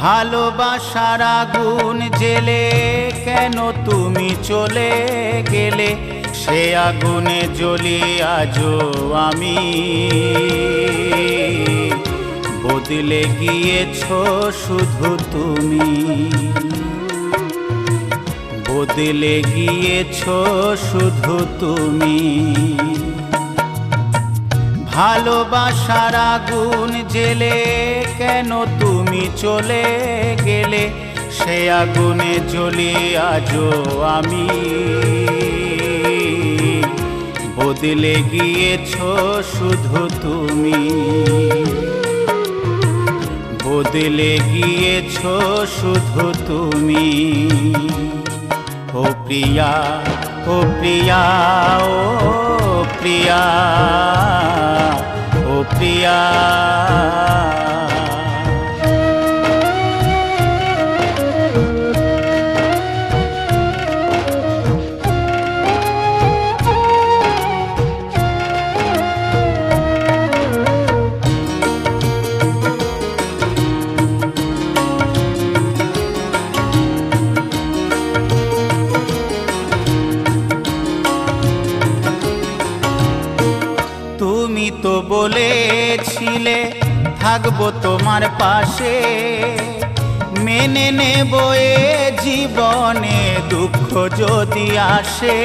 ভালোবাসার আগুন জেলে কেন তুমি চলে গেলে, সে আগুনে জ্বলি আজও আমি। বদলে গিয়েছো শুধু তুমি, বদলে গিয়েছো শুধু তুমি। ভালোবাসার আগুন জেলে কেন তুমি চলে গেলে, সে আগুনে জ্বলি আজও আমি। বদলে গিয়েছো শুধু তুমি, বদলে গিয়েছো শুধু তুমি। ও প্রিয়া, ও প্রিয়া, ও প্রিয়া, ও প্রিয়া। তুমি তো বলেছিলে থাকবো তোমার পাশে, মেনে নেব এ জীবনে দুঃখ যদি আসে।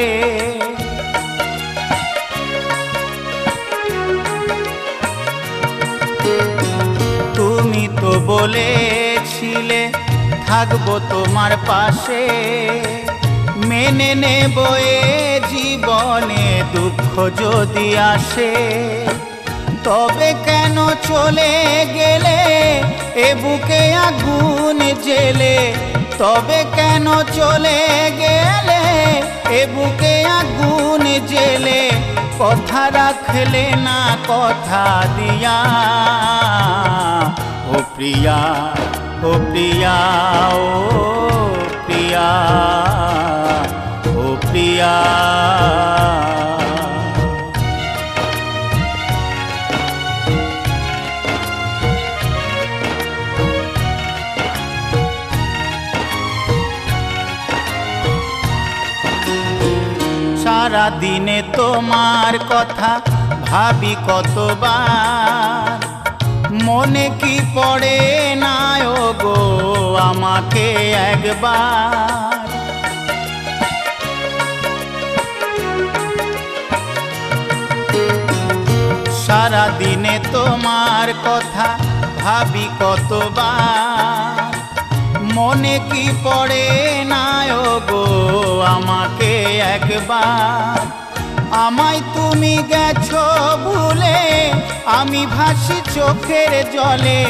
তুমি তো বলেছিলে থাকবো তোমার পাশে, মেনে নেব এ জীবনে দুঃখ যদি আসে। তবে কেন চলে গেলে এ বুকে আগুন জেলে, তবে কেন চলে গেলে এ বুকে আগুন জেলে। কথা রাখলে না কথা দিয়া, ও প্রিয়া, ও প্রিয়া, ও প্রিয়া, ও প্রিয়া। সারা দিনে তোমার কথা ভাবি কতবার, মনে কি পড়ে না ও গো আমাকে একবার। সারা দিনে তোমার কথা ভাবি কতবার, মনে কি পড়ে না ও গো আমাকে একবার। আমায় তুমি গেছো ভুলে, আমি ভাসি চোখের জলে।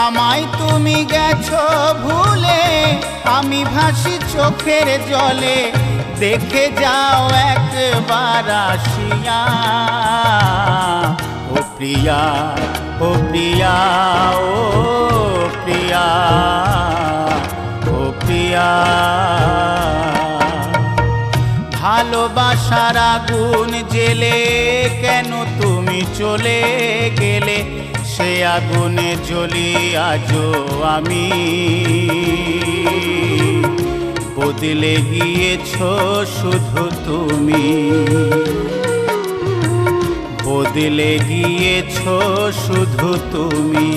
আমায় তুমি গেছো ভুলে, আমি ভাসি চোখের জলে। দেখে যাও একবার আসিয়া, ও প্রিয়া, ও প্রিয়া, ও প্রিয়া, ও প্রিয়া। ভালোবাসার আগুন জেলে কেন তুমি চলে গেলে, সে আগুনে জ্বলি আজও আমি। বদলে গিয়েছো শুধু তুমি, বদলে গিয়েছো শুধু তুমি।